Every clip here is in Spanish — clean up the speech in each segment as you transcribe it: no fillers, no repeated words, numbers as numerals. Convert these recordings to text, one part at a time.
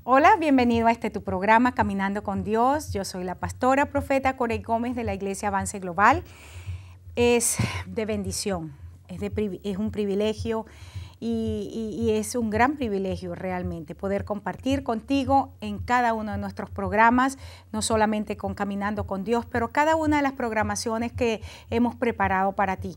Hola, bienvenido a tu programa Caminando con Dios. Yo soy la pastora profeta Corey Gómez de la Iglesia Avance Global. Es de bendición, es un privilegio y es un gran privilegio realmente poder compartir contigo en cada uno de nuestros programas, no solamente con Caminando con Dios, pero cada una de las programaciones que hemos preparado para ti.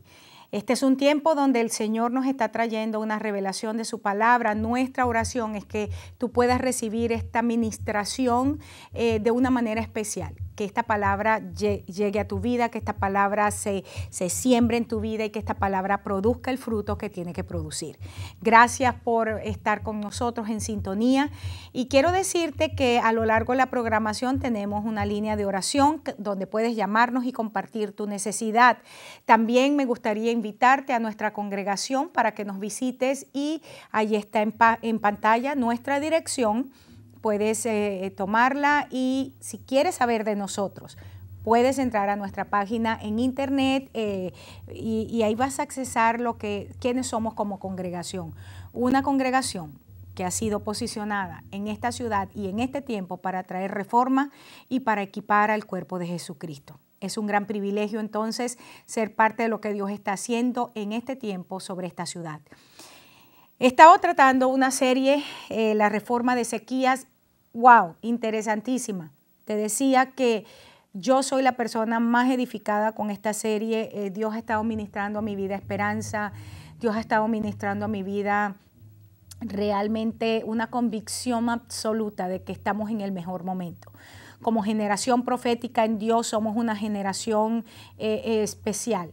Este es un tiempo donde el Señor nos está trayendo una revelación de su palabra. Nuestra oración es que tú puedas recibir esta ministración de una manera especial. Que esta palabra llegue a tu vida, que esta palabra se siembre en tu vida y que esta palabra produzca el fruto que tiene que producir. Gracias por estar con nosotros en sintonía. Y quiero decirte que a lo largo de la programación tenemos una línea de oración donde puedes llamarnos y compartir tu necesidad. También me gustaría invitarte a nuestra congregación para que nos visites y ahí está en pantalla nuestra dirección. Puedes tomarla y si quieres saber de nosotros, puedes entrar a nuestra página en internet y ahí vas a accesar quiénes somos como congregación. Una congregación que ha sido posicionada en esta ciudad y en este tiempo para traer reforma y para equipar al cuerpo de Jesucristo. Es un gran privilegio entonces ser parte de lo que Dios está haciendo en este tiempo sobre esta ciudad. He estado tratando una serie, la reforma de Ezequías. ¡Wow! Interesantísima. Te decía que yo soy la persona más edificada con esta serie. Dios ha estado ministrando a mi vida esperanza. Dios ha estado ministrando a mi vida realmente una convicción absoluta de que estamos en el mejor momento. Como generación profética en Dios somos una generación especial.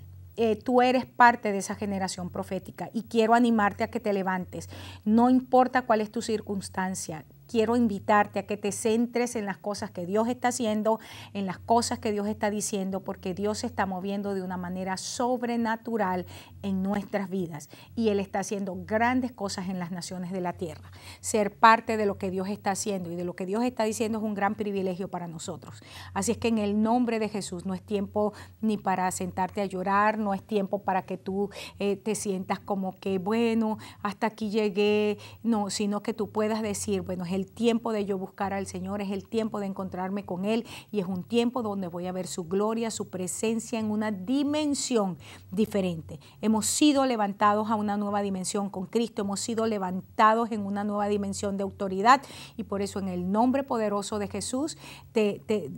Tú eres parte de esa generación profética y quiero animarte a que te levantes. No importa cuál es tu circunstancia. Quiero invitarte a que te centres en las cosas que Dios está haciendo, en las cosas que Dios está diciendo, porque Dios se está moviendo de una manera sobrenatural en nuestras vidas y Él está haciendo grandes cosas en las naciones de la tierra. Ser parte de lo que Dios está haciendo y de lo que Dios está diciendo es un gran privilegio para nosotros. Así es que en el nombre de Jesús no es tiempo ni para sentarte a llorar, no es tiempo para que tú te sientas como que, bueno, hasta aquí llegué, no, sino que tú puedas decir, bueno, es el tiempo de yo buscar al Señor, es el tiempo de encontrarme con Él y es un tiempo donde voy a ver su gloria, su presencia en una dimensión diferente. Hemos sido levantados a una nueva dimensión con Cristo, hemos sido levantados en una nueva dimensión de autoridad y por eso en el nombre poderoso de Jesús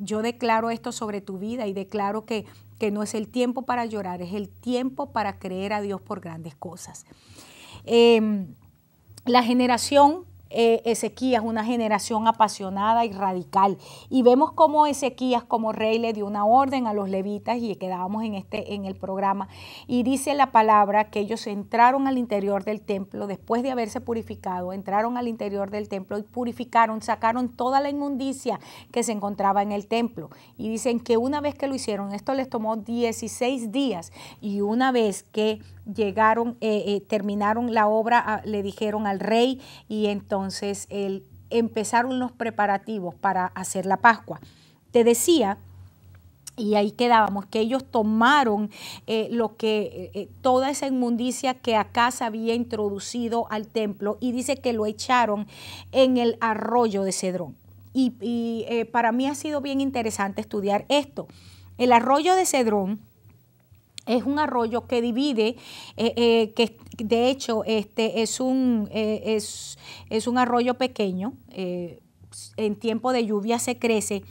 yo declaro esto sobre tu vida y declaro que no es el tiempo para llorar, es el tiempo para creer a Dios por grandes cosas. La generación Ezequías, una generación apasionada y radical. Y vemos cómo Ezequías como rey le dio una orden a los levitas y quedábamos en el programa. Y dice la palabra que ellos entraron al interior del templo después de haberse purificado, entraron al interior del templo y purificaron, sacaron toda la inmundicia que se encontraba en el templo. Y dicen que una vez que lo hicieron, esto les tomó 16 días y una vez que llegaron, terminaron la obra, le dijeron al rey y entonces empezaron los preparativos para hacer la Pascua. Te decía, y ahí quedábamos, que ellos tomaron toda esa inmundicia que acá se había introducido al templo y dice que lo echaron en el arroyo de Cedrón. Y para mí ha sido bien interesante estudiar esto. El arroyo de Cedrón es un arroyo que divide, que de hecho es un arroyo pequeño, en tiempo de lluvia se crece,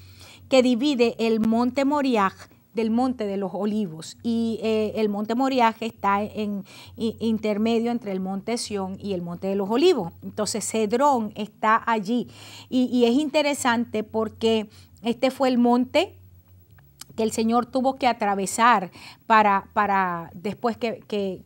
que divide el monte Moriah del monte de los olivos y el monte Moriah está en intermedio entre el monte Sión y el monte de los olivos. Entonces Cedrón está allí y es interesante porque este fue el monte que el Señor tuvo que atravesar después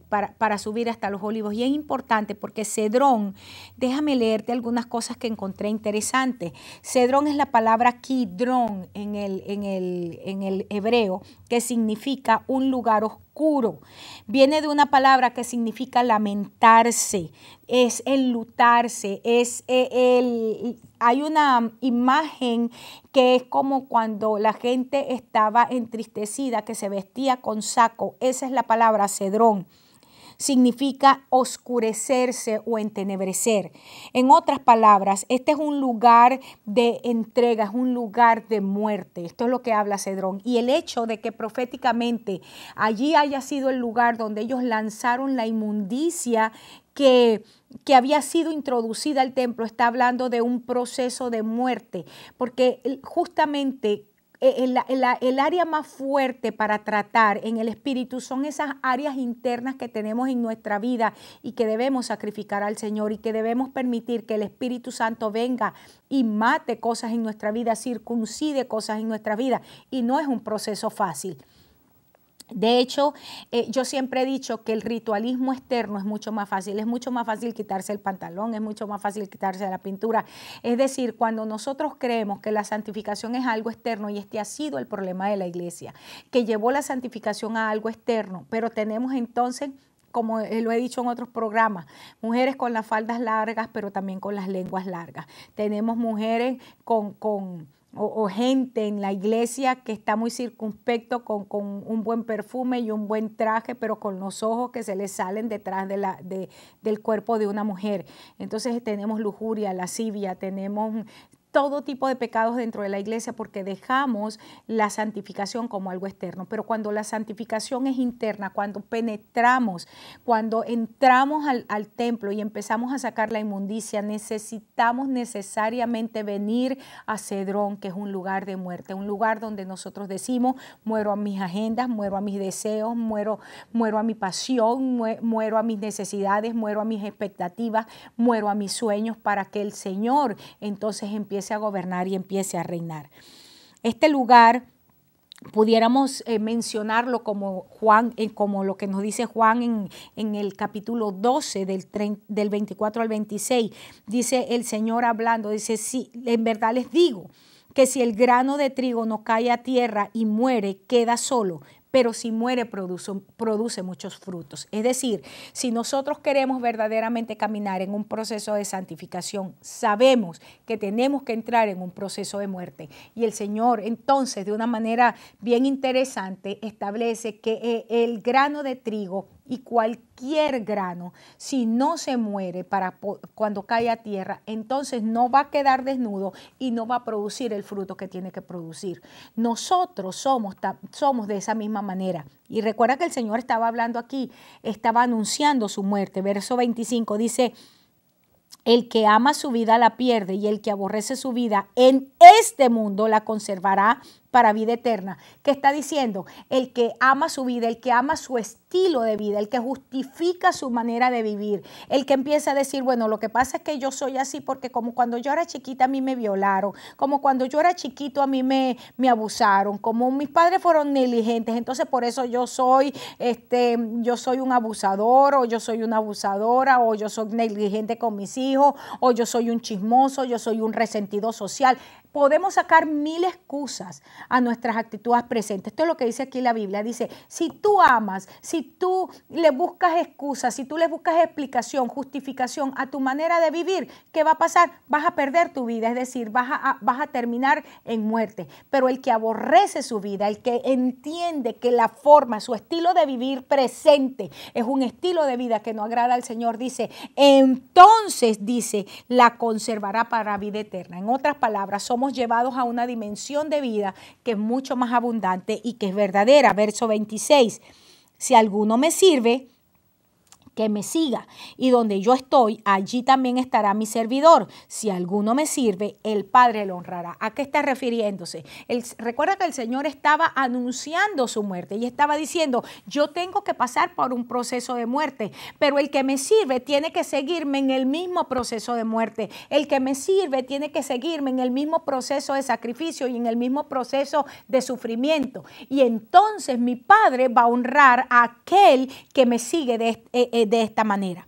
para subir hasta los olivos. Y es importante porque Cedrón, déjame leerte algunas cosas que encontré interesantes. Cedrón es la palabra Kidrón en el hebreo, que significa un lugar oscuro. Viene de una palabra que significa lamentarse, es enlutarse, hay una imagen que es como cuando la gente estaba entristecida, que se vestía con saco. Esa es la palabra Cedrón. significa oscurecerse o entenebrecer. En otras palabras, este es un lugar de entrega, es un lugar de muerte. Esto es lo que habla Cedrón. Y el hecho de que proféticamente allí haya sido el lugar donde ellos lanzaron la inmundicia que había sido introducida al templo, está hablando de un proceso de muerte, porque justamente el área más fuerte para tratar en el espíritu son esas áreas internas que tenemos en nuestra vida y que debemos sacrificar al Señor y que debemos permitir que el Espíritu Santo venga y mate cosas en nuestra vida, circuncide cosas en nuestra vida, y no es un proceso fácil. De hecho, yo siempre he dicho que el ritualismo externo es mucho más fácil quitarse el pantalón, es mucho más fácil quitarse la pintura. Es decir, cuando nosotros creemos que la santificación es algo externo, y este ha sido el problema de la iglesia, que llevó la santificación a algo externo, pero tenemos entonces, como lo he dicho en otros programas, mujeres con las faldas largas, pero también con las lenguas largas. Tenemos mujeres o gente en la iglesia que está muy circunspecto con un buen perfume y un buen traje, pero con los ojos que se les salen detrás del cuerpo de una mujer. Entonces tenemos lujuria, lascivia, tenemos todo tipo de pecados dentro de la iglesia porque dejamos la santificación como algo externo. Pero cuando la santificación es interna, cuando penetramos, cuando entramos al templo y empezamos a sacar la inmundicia, necesitamos necesariamente venir a Cedrón, que es un lugar de muerte, un lugar donde nosotros decimos: muero a mis agendas, muero a mis deseos, muero a mi pasión, muero a mis necesidades, muero a mis expectativas, muero a mis sueños, para que el Señor entonces empiece a gobernar y empiece a reinar. Este lugar pudiéramos mencionarlo como Juan, como lo que nos dice Juan en el capítulo 12 del 24 al 26. Dice el Señor hablando, dice: sí, en verdad les digo que si el grano de trigo no cae a tierra y muere, queda solo, pero si muere produce muchos frutos. Es decir, si nosotros queremos verdaderamente caminar en un proceso de santificación, sabemos que tenemos que entrar en un proceso de muerte. Y el Señor entonces, de una manera bien interesante, establece que el grano de trigo y cualquier grano, si no se muere cuando cae a tierra, entonces no va a quedar desnudo y no va a producir el fruto que tiene que producir. Nosotros somos de esa misma manera. Y recuerda que el Señor estaba hablando aquí, estaba anunciando su muerte. Verso 25 dice: el que ama su vida la pierde, y el que aborrece su vida en este mundo la conservará para vida eterna. ¿Qué está diciendo? El que ama su vida, el que ama su estilo de vida, el que justifica su manera de vivir, el que empieza a decir: bueno, lo que pasa es que yo soy así porque como cuando yo era chiquita a mí me violaron, como cuando yo era chiquito a mí me abusaron, como mis padres fueron negligentes, entonces por eso yo soy un abusador, o yo soy una abusadora, o yo soy negligente con mis hijos, o yo soy un chismoso, yo soy un resentido social. Podemos sacar mil excusas a nuestras actitudes presentes. Esto es lo que dice aquí la Biblia. Dice: si tú amas, si tú le buscas excusas, si tú le buscas explicación, justificación a tu manera de vivir, ¿qué va a pasar? Vas a perder tu vida, es decir, vas a terminar en muerte. Pero el que aborrece su vida, el que entiende que la forma, su estilo de vivir presente es un estilo de vida que no agrada al Señor, dice, entonces, dice, la conservará para vida eterna. En otras palabras, somos llevados a una dimensión de vida que es mucho más abundante y que es verdadera. Verso 26, si alguno me sirve, que me siga, y donde yo estoy, allí también estará mi servidor. Si alguno me sirve, el Padre lo honrará. ¿A qué está refiriéndose? Recuerda que el Señor estaba anunciando su muerte y estaba diciendo: yo tengo que pasar por un proceso de muerte, pero el que me sirve tiene que seguirme en el mismo proceso de muerte. El que me sirve tiene que seguirme en el mismo proceso de sacrificio y en el mismo proceso de sufrimiento. Y entonces mi Padre va a honrar a aquel que me sigue de esta manera.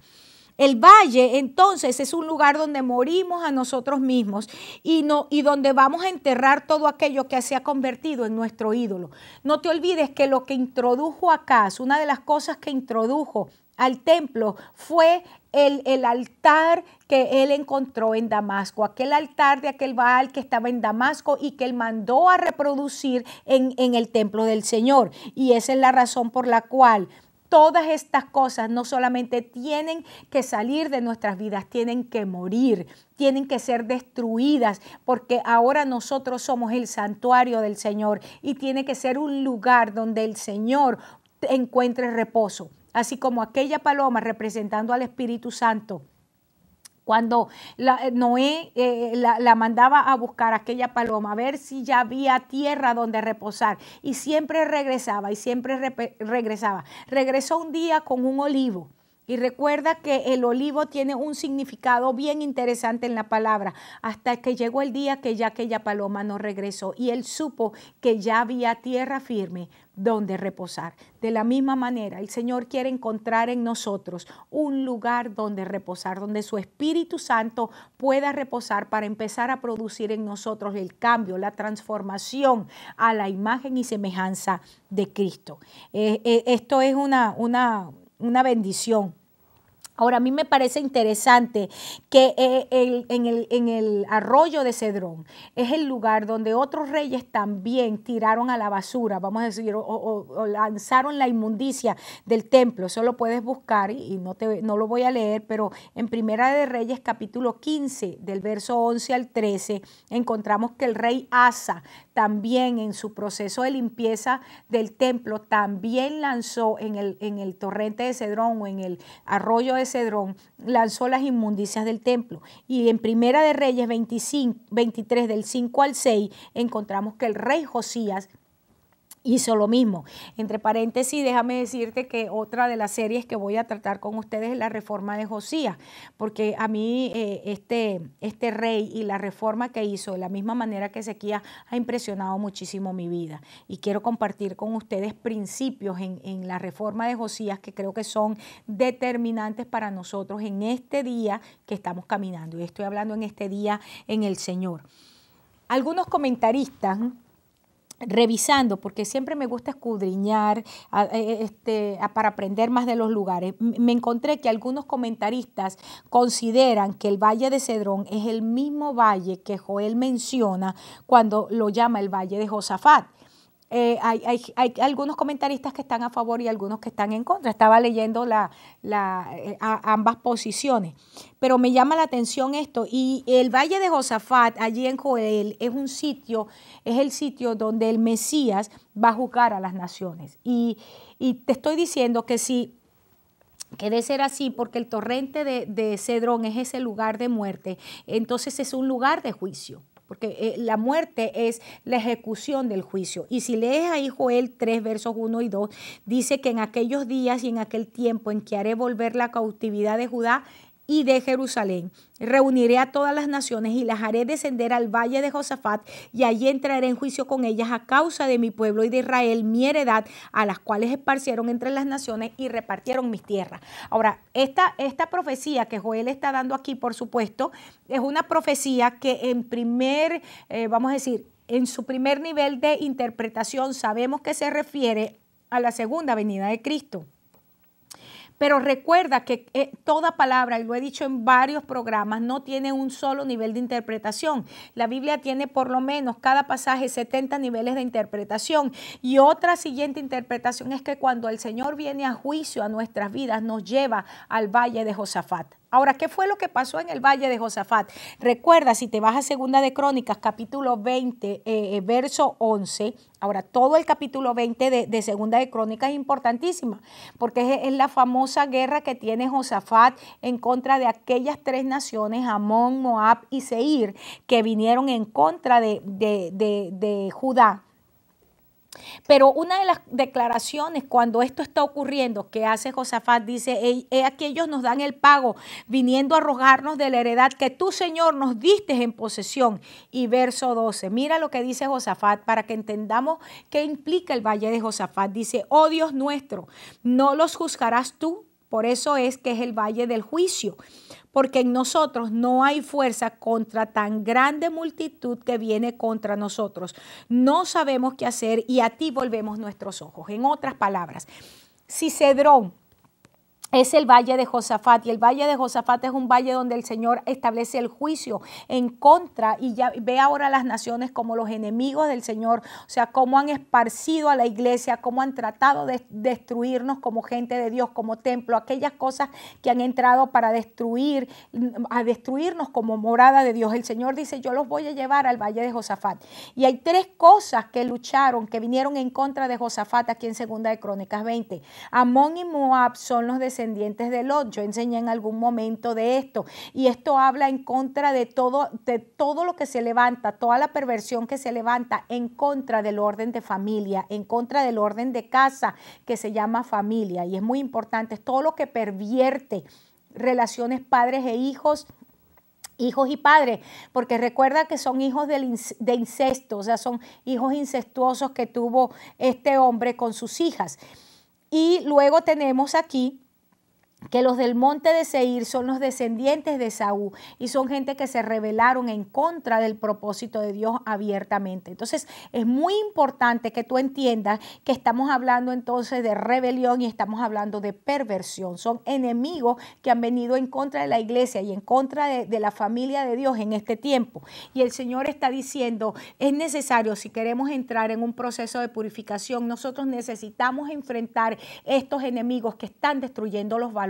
El valle, entonces, es un lugar donde morimos a nosotros mismos y donde vamos a enterrar todo aquello que se ha convertido en nuestro ídolo. No te olvides que lo que introdujo acá, una de las cosas que introdujo al templo fue el altar que él encontró en Damasco, aquel altar de aquel Baal que estaba en Damasco y que él mandó a reproducir en el templo del Señor. Y esa es la razón por la cual Todas estas cosas no solamente tienen que salir de nuestras vidas, tienen que morir, tienen que ser destruidas, porque ahora nosotros somos el santuario del Señor y tiene que ser un lugar donde el Señor encuentre reposo. Así como aquella paloma representando al Espíritu Santo. Cuando Noé la mandaba a buscar aquella paloma, a ver si ya había tierra donde reposar. Y siempre regresaba, y siempre regresaba. Regresó un día con un olivo. Y recuerda que el olivo tiene un significado bien interesante en la palabra, hasta que llegó el día que ya aquella paloma no regresó y él supo que ya había tierra firme donde reposar. De la misma manera, el Señor quiere encontrar en nosotros un lugar donde reposar, donde su Espíritu Santo pueda reposar para empezar a producir en nosotros el cambio, la transformación a la imagen y semejanza de Cristo. Esto es una bendición. Ahora, a mí me parece interesante que en el arroyo de Cedrón es el lugar donde otros reyes también tiraron a la basura, vamos a decir, o lanzaron la inmundicia del templo. Eso lo puedes buscar y no lo voy a leer, pero en Primera de Reyes, capítulo 15, del verso 11 al 13, encontramos que el rey Asa también en su proceso de limpieza del templo también lanzó en el torrente de Cedrón o en el arroyo de Cedrón, lanzó las inmundicias del templo. Y en Primera de Reyes 23 del 5 al 6 encontramos que el rey Josías hizo lo mismo. Entre paréntesis, déjame decirte que otra de las series que voy a tratar con ustedes es la reforma de Josías, porque a mí este rey y la reforma que hizo, de la misma manera que Ezequías, ha impresionado muchísimo mi vida. Y quiero compartir con ustedes principios en la reforma de Josías que creo que son determinantes para nosotros en este día que estamos caminando. Y estoy hablando en este día en el Señor. Algunos comentaristas, revisando, porque siempre me gusta escudriñar para aprender más de los lugares, me encontré que algunos comentaristas consideran que el Valle de Cedrón es el mismo valle que Joel menciona cuando lo llama el Valle de Josafat. Hay algunos comentaristas que están a favor y algunos que están en contra. Estaba leyendo ambas posiciones, pero me llama la atención esto. Y el Valle de Josafat, allí en Joel, es el sitio donde el Mesías va a juzgar a las naciones. Y te estoy diciendo que sí, que de ser así, porque el torrente de Cedrón es ese lugar de muerte, entonces es un lugar de juicio. Porque la muerte es la ejecución del juicio. Y si lees ahí Joel 3, versos 1 y 2, dice que en aquellos días y en aquel tiempo en que haré volver la cautividad de Judá y de Jerusalén, reuniré a todas las naciones y las haré descender al valle de Josafat y allí entraré en juicio con ellas a causa de mi pueblo y de Israel, mi heredad, a las cuales esparcieron entre las naciones y repartieron mis tierras. Ahora, esta profecía que Joel está dando aquí, por supuesto, es una profecía que en su primer nivel de interpretación sabemos que se refiere a la segunda venida de Cristo. Pero recuerda que toda palabra, y lo he dicho en varios programas, no tiene un solo nivel de interpretación. La Biblia tiene por lo menos cada pasaje 70 niveles de interpretación. Y otra siguiente interpretación es que cuando el Señor viene a juicio a nuestras vidas, nos lleva al Valle de Josafat. Ahora, ¿qué fue lo que pasó en el Valle de Josafat? Recuerda, si te vas a Segunda de Crónicas, capítulo 20, verso 11, ahora todo el capítulo 20 de Segunda de Crónicas es importantísima, porque es la famosa guerra que tiene Josafat en contra de aquellas tres naciones, Amón, Moab y Seir, que vinieron en contra de Judá. Pero una de las declaraciones cuando esto está ocurriendo que hace Josafat dice, aquí ellos nos dan el pago viniendo a rogarnos de la heredad que tú, Señor, nos diste en posesión. Y verso 12, mira lo que dice Josafat para que entendamos qué implica el Valle de Josafat. Dice, oh Dios nuestro, ¿no los juzgarás tú? Por eso es que es el Valle del Juicio, porque en nosotros no hay fuerza contra tan grande multitud que viene contra nosotros. No sabemos qué hacer y a ti volvemos nuestros ojos. En otras palabras, si Cedrón es el valle de Josafat, y el valle de Josafat es un valle donde el Señor establece el juicio en contra, y ya ve ahora a las naciones como los enemigos del Señor, o sea, cómo han esparcido a la iglesia, cómo han tratado de destruirnos como gente de Dios, como templo, aquellas cosas que han entrado para destruirnos como morada de Dios. El Señor dice, yo los voy a llevar al valle de Josafat. Y hay tres cosas que lucharon, que vinieron en contra de Josafat aquí en 2 de Crónicas 20. Amón y Moab son los descendientes de Lot. Yo enseñé en algún momento de esto, y esto habla en contra de todo lo que se levanta, toda la perversión que se levanta en contra del orden de familia, en contra del orden de casa que se llama familia. Y es muy importante, es todo lo que pervierte relaciones padres e hijos y padres, porque recuerda que son hijos de incesto, o sea, son hijos incestuosos que tuvo este hombre con sus hijas. Y luego tenemos aquí que los del monte de Seir son los descendientes de Esaú, y son gente que se rebelaron en contra del propósito de Dios abiertamente. Entonces es muy importante que tú entiendas que estamos hablando entonces de rebelión y estamos hablando de perversión. Son enemigos que han venido en contra de la iglesia y en contra de la familia de Dios en este tiempo. Y el Señor está diciendo, es necesario, si queremos entrar en un proceso de purificación, nosotros necesitamos enfrentar estos enemigos que están destruyendo los valores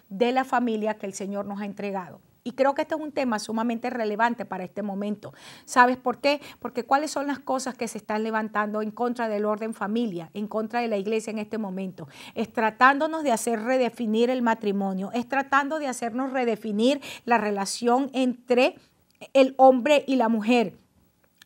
de la familia que el Señor nos ha entregado. Y creo que este es un tema sumamente relevante para este momento. ¿Sabes por qué? Porque ¿cuáles son las cosas que se están levantando en contra del orden familia, en contra de la iglesia en este momento? Es tratándonos de hacer redefinir el matrimonio, es tratando de hacernos redefinir la relación entre el hombre y la mujer.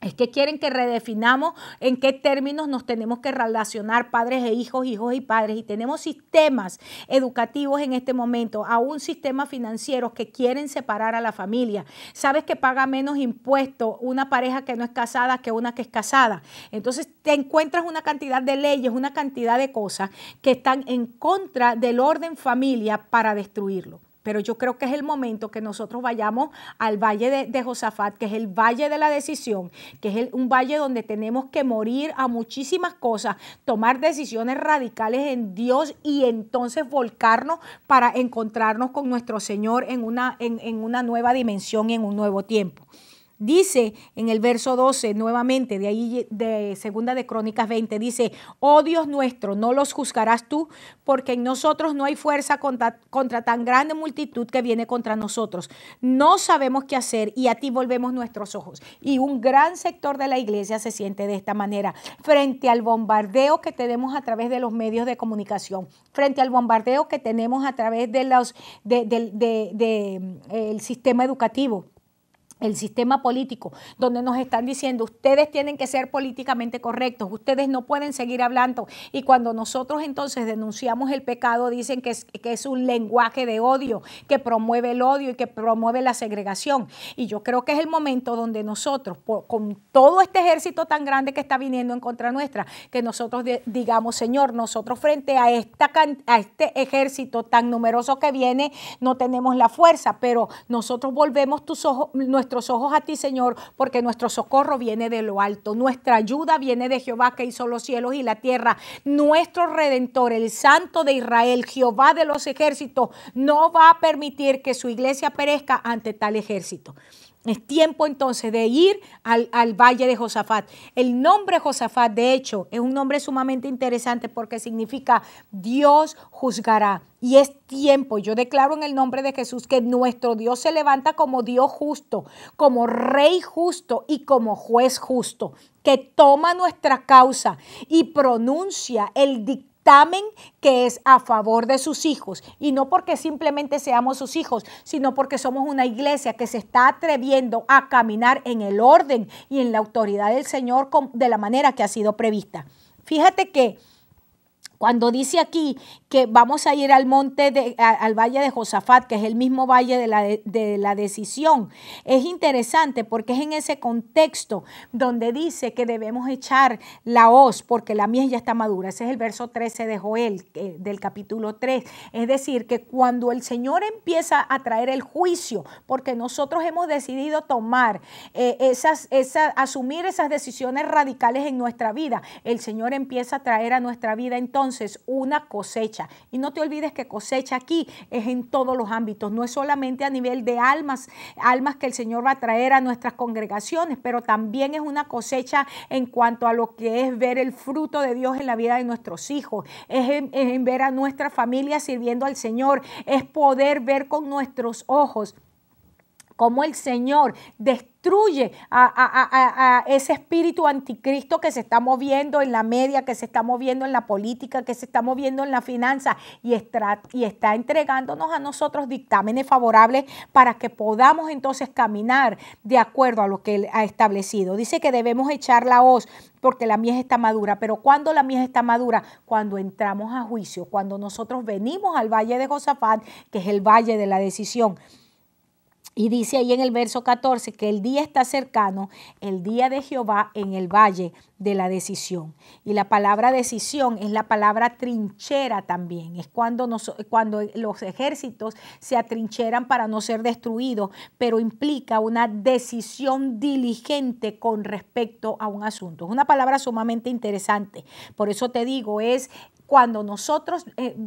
Es que quieren que redefinamos en qué términos nos tenemos que relacionar padres e hijos, hijos y padres. Y tenemos sistemas educativos en este momento, aún sistemas financieros que quieren separar a la familia. Sabes que paga menos impuestos una pareja que no es casada que una que es casada. Entonces te encuentras una cantidad de leyes, una cantidad de cosas que están en contra del orden familia para destruirlo. Pero yo creo que es el momento que nosotros vayamos al valle de Josafat, que es el valle de la decisión, que es un valle donde tenemos que morir a muchísimas cosas, tomar decisiones radicales en Dios y entonces volcarnos para encontrarnos con nuestro Señor en una nueva dimensión, en un nuevo tiempo. Dice en el verso 12, nuevamente, de ahí de 2 de Crónicas 20, dice, oh Dios nuestro, no los juzgarás tú, porque en nosotros no hay fuerza contra tan grande multitud que viene contra nosotros. No sabemos qué hacer y a ti volvemos nuestros ojos. Y un gran sector de la iglesia se siente de esta manera, frente al bombardeo que tenemos a través de los medios de comunicación, frente al bombardeo que tenemos a través de el sistema educativo, el sistema político, donde nos están diciendo, ustedes tienen que ser políticamente correctos, ustedes no pueden seguir hablando. Y cuando nosotros entonces denunciamos el pecado, dicen que es un lenguaje de odio, que promueve el odio y que promueve la segregación. Y yo creo que es el momento donde nosotros, con todo este ejército tan grande que está viniendo en contra nuestra, que nosotros digamos, Señor, nosotros frente a este ejército tan numeroso que viene, no tenemos la fuerza, pero nosotros volvemos nuestros ojos a ti, Señor, porque nuestro socorro viene de lo alto. Nuestra ayuda viene de Jehová, que hizo los cielos y la tierra. Nuestro Redentor, el Santo de Israel, Jehová de los ejércitos, no va a permitir que su iglesia perezca ante tal ejército. Es tiempo entonces de ir al valle de Josafat. El nombre Josafat, de hecho, es un nombre sumamente interesante porque significa Dios juzgará. Y es tiempo, yo declaro en el nombre de Jesús que nuestro Dios se levanta como Dios justo, como Rey justo y como juez justo, que toma nuestra causa y pronuncia el dictamen que es a favor de sus hijos, y no porque simplemente seamos sus hijos, sino porque somos una iglesia que se está atreviendo a caminar en el orden y en la autoridad del Señor de la manera que ha sido prevista. Fíjate que cuando dice aquí que vamos a ir al al valle de Josafat, que es el mismo valle de la decisión, es interesante porque es en ese contexto donde dice que debemos echar la hoz porque la mies ya está madura. Ese es el verso 13 de Joel, del capítulo 3. Es decir, que cuando el Señor empieza a traer el juicio, porque nosotros hemos decidido tomar asumir esas decisiones radicales en nuestra vida, el Señor empieza a traer a nuestra vida entonces entonces una cosecha. Y no te olvides que cosecha aquí es en todos los ámbitos, no es solamente a nivel de almas que el Señor va a traer a nuestras congregaciones, pero también es una cosecha en cuanto a lo que es ver el fruto de Dios en la vida de nuestros hijos, es en ver a nuestra familia sirviendo al Señor, es poder ver con nuestros ojos cómo el Señor destruye a ese espíritu anticristo que se está moviendo en la media, que se está moviendo en la política, que se está moviendo en la finanza y está entregándonos a nosotros dictámenes favorables para que podamos entonces caminar de acuerdo a lo que Él ha establecido. Dice que debemos echar la hoz porque la mies está madura, pero ¿cuándo la mies está madura? Cuando entramos a juicio, cuando nosotros venimos al valle de Josafat, que es el valle de la decisión. Y dice ahí en el verso 14 que el día está cercano, el día de Jehová en el valle de la decisión. Y la palabra decisión es la palabra trinchera también. Es cuando los ejércitos se atrincheran para no ser destruidos, pero implica una decisión diligente con respecto a un asunto. Es una palabra sumamente interesante. Por eso te digo, es cuando nosotros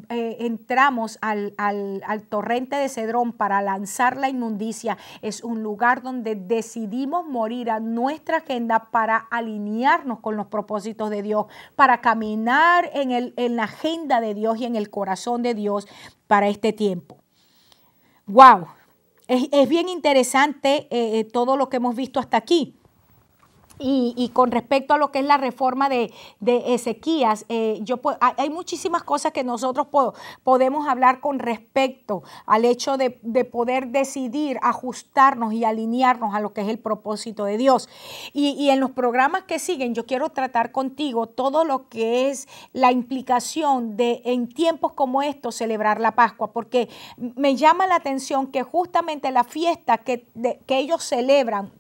entramos al torrente de Cedrón para lanzar la inmundicia, es un lugar donde decidimos morir a nuestra agenda para alinearnos con los propósitos de Dios, para caminar en la agenda de Dios y en el corazón de Dios para este tiempo. ¡Wow! Es bien interesante todo lo que hemos visto hasta aquí. Y con respecto a lo que es la reforma de Ezequías, hay muchísimas cosas que nosotros podemos hablar con respecto al hecho de poder decidir ajustarnos y alinearnos a lo que es el propósito de Dios. Y en los programas que siguen, yo quiero tratar contigo todo lo que es la implicación de en tiempos como estos celebrar la Pascua, porque me llama la atención que justamente la fiesta que ellos celebran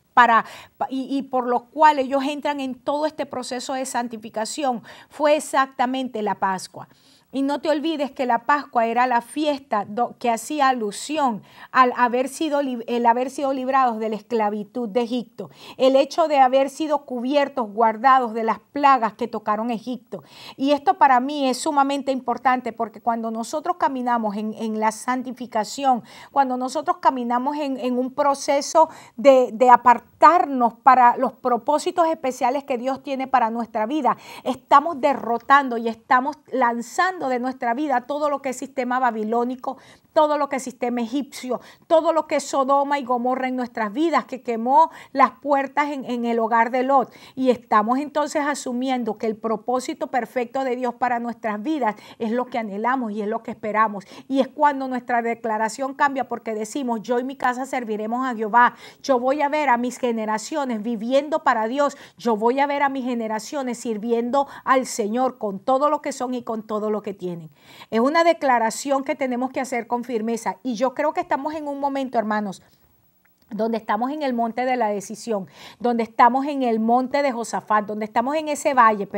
y por lo cual ellos entran en todo este proceso de santificación fue exactamente la Pascua. Y no te olvides que la Pascua era la fiesta que hacía alusión al haber sido librados de la esclavitud de Egipto, el hecho de haber sido cubiertos, guardados de las plagas que tocaron Egipto. Y esto para mí es sumamente importante porque cuando nosotros caminamos en la santificación, cuando nosotros caminamos en un proceso de apartarnos para los propósitos especiales que Dios tiene para nuestra vida, estamos derrotando y estamos lanzando de nuestra vida todo lo que es sistema babilónico, todo lo que es sistema egipcio, todo lo que es Sodoma y Gomorra en nuestras vidas, que quemó las puertas en el hogar de Lot. Y estamos entonces asumiendo que el propósito perfecto de Dios para nuestras vidas es lo que anhelamos y es lo que esperamos. Y es cuando nuestra declaración cambia porque decimos, yo y mi casa serviremos a Jehová. Yo voy a ver a mis generaciones viviendo para Dios. Yo voy a ver a mis generaciones sirviendo al Señor con todo lo que son y con todo lo que tienen. Es una declaración que tenemos que hacer con firmeza y yo creo que estamos en un momento, hermanos, donde estamos en el monte de la decisión, donde estamos en el monte de Josafat, donde estamos en ese valle,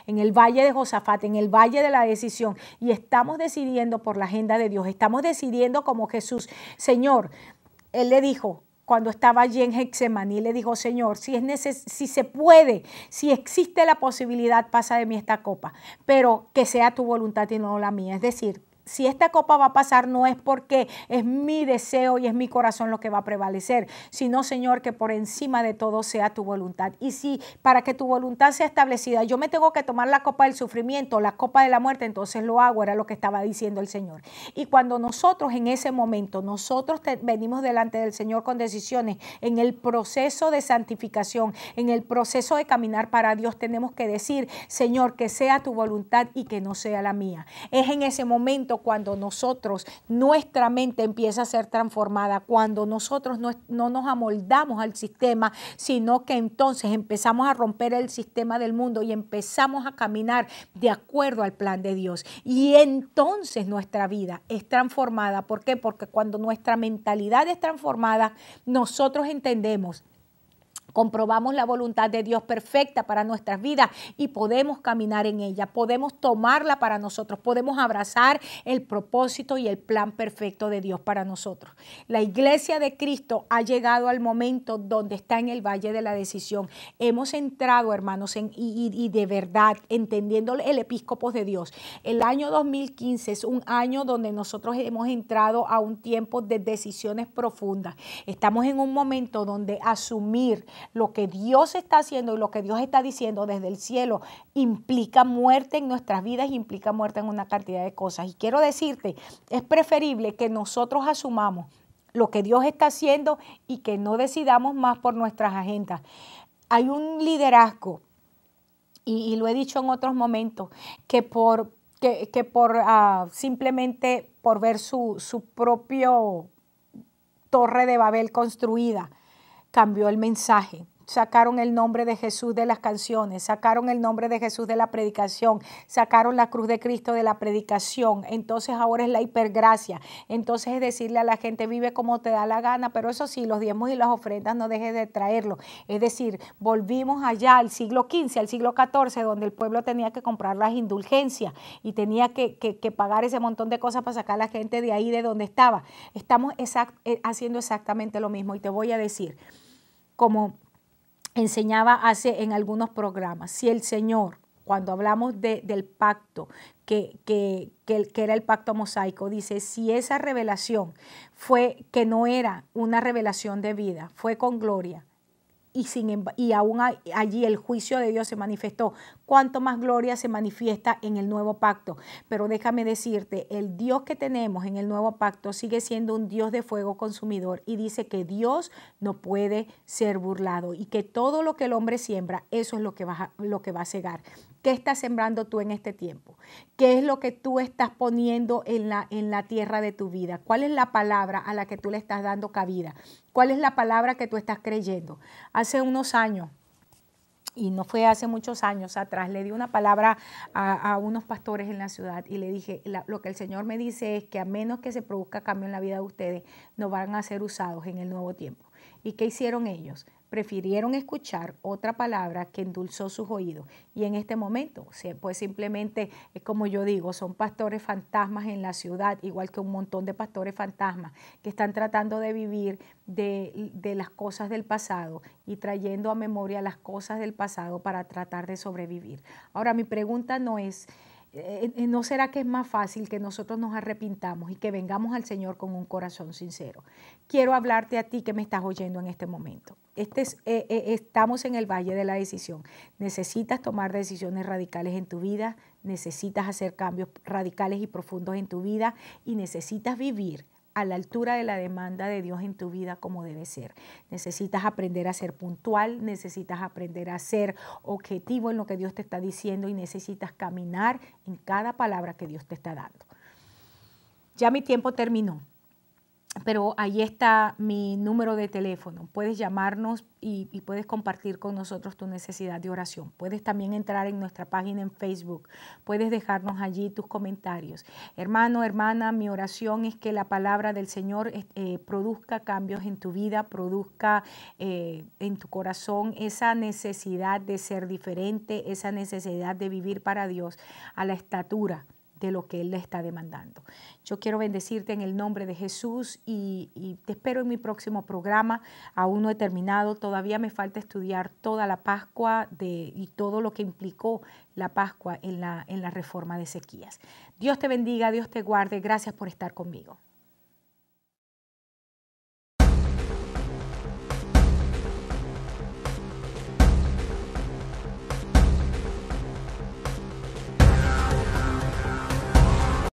en el valle de Josafat, en el valle de la decisión y estamos decidiendo por la agenda de Dios, estamos decidiendo como Jesús. Señor, Él le dijo, cuando estaba allí en Getsemaní, le dijo, Señor, si se puede, si existe la posibilidad, pasa de mí esta copa, pero que sea tu voluntad y no la mía. Es decir, si esta copa va a pasar no es porque es mi deseo y es mi corazón lo que va a prevalecer, sino, Señor, que por encima de todo sea tu voluntad. Y si para que tu voluntad sea establecida, yo me tengo que tomar la copa del sufrimiento, la copa de la muerte, entonces lo hago, era lo que estaba diciendo el Señor. Y cuando nosotros en ese momento, nosotros venimos delante del Señor con decisiones en el proceso de santificación, en el proceso de caminar para Dios, tenemos que decir, Señor, que sea tu voluntad y que no sea la mía. Es en ese momento cuando nuestra mente empieza a ser transformada, cuando nosotros no nos amoldamos al sistema, sino que entonces empezamos a romper el sistema del mundo y empezamos a caminar de acuerdo al plan de Dios. Y entonces nuestra vida es transformada. ¿Por qué? Porque cuando nuestra mentalidad es transformada, nosotros entendemos comprobamos la voluntad de Dios perfecta para nuestras vidas y podemos caminar en ella, podemos tomarla para nosotros, podemos abrazar el propósito y el plan perfecto de Dios para nosotros. La iglesia de Cristo ha llegado al momento donde está en el valle de la decisión. Hemos entrado, hermanos, y de verdad, entendiendo el episcopos de Dios. El año 2015 es un año donde nosotros hemos entrado a un tiempo de decisiones profundas. Estamos en un momento donde asumir lo que Dios está haciendo y lo que Dios está diciendo desde el cielo implica muerte en nuestras vidas, implica muerte en una cantidad de cosas. Y quiero decirte, es preferible que nosotros asumamos lo que Dios está haciendo y que no decidamos más por nuestras agendas. Hay un liderazgo, y lo he dicho en otros momentos, que simplemente por ver su propio torre de Babel construida, cambió el mensaje. Sacaron el nombre de Jesús de las canciones, sacaron el nombre de Jesús de la predicación, sacaron la cruz de Cristo de la predicación. Entonces ahora es la hipergracia. Entonces es decirle a la gente, vive como te da la gana, pero eso sí, los diezmos y las ofrendas no dejes de traerlo. Es decir, volvimos allá al siglo XV, al siglo XIV, donde el pueblo tenía que comprar las indulgencias y tenía que pagar ese montón de cosas para sacar a la gente de ahí, de donde estaba. Estamos haciendo exactamente lo mismo y te voy a decir, como enseñaba en algunos programas, si el Señor, cuando hablamos del pacto, que era el pacto mosaico, dice, si esa revelación fue que no era una revelación de vida, fue con gloria, y aún allí el juicio de Dios se manifestó, cuánto más gloria se manifiesta en el nuevo pacto. Pero déjame decirte, el Dios que tenemos en el nuevo pacto sigue siendo un Dios de fuego consumidor y dice que Dios no puede ser burlado y que todo lo que el hombre siembra, eso es lo que va a cegar. ¿Qué estás sembrando tú en este tiempo? ¿Qué es lo que tú estás poniendo en la tierra de tu vida? ¿Cuál es la palabra a la que tú le estás dando cabida? ¿Cuál es la palabra que tú estás creyendo? Hace unos años, y no fue hace muchos años atrás, le di una palabra a unos pastores en la ciudad y le dije, lo que el Señor me dice es que a menos que se produzca cambio en la vida de ustedes, no van a ser usados en el nuevo tiempo. ¿Y qué hicieron ellos? Prefirieron escuchar otra palabra que endulzó sus oídos. Y en este momento, pues simplemente, es como yo digo, son pastores fantasmas en la ciudad, igual que un montón de pastores fantasmas que están tratando de vivir de las cosas del pasado y trayendo a memoria las cosas del pasado para tratar de sobrevivir. Ahora, mi pregunta no es, ¿no será que es más fácil que nosotros nos arrepintamos y que vengamos al Señor con un corazón sincero? Quiero hablarte a ti que me estás oyendo en este momento. Estamos en el valle de la decisión. Necesitas tomar decisiones radicales en tu vida, necesitas hacer cambios radicales y profundos en tu vida y necesitas vivir a la altura de la demanda de Dios en tu vida como debe ser. Necesitas aprender a ser puntual, necesitas aprender a ser objetivo en lo que Dios te está diciendo y necesitas caminar en cada palabra que Dios te está dando. Ya mi tiempo terminó, pero ahí está mi número de teléfono. Puedes llamarnos y puedes compartir con nosotros tu necesidad de oración. Puedes también entrar en nuestra página en Facebook. Puedes dejarnos allí tus comentarios. Hermano, hermana, mi oración es que la palabra del Señor produzca cambios en tu vida, produzca en tu corazón esa necesidad de ser diferente, esa necesidad de vivir para Dios a la estatura de lo que Él le está demandando. Yo quiero bendecirte en el nombre de Jesús y te espero en mi próximo programa. Aún no he terminado, todavía me falta estudiar toda la Pascua y todo lo que implicó la Pascua en la reforma de Ezequías. Dios te bendiga, Dios te guarde. Gracias por estar conmigo.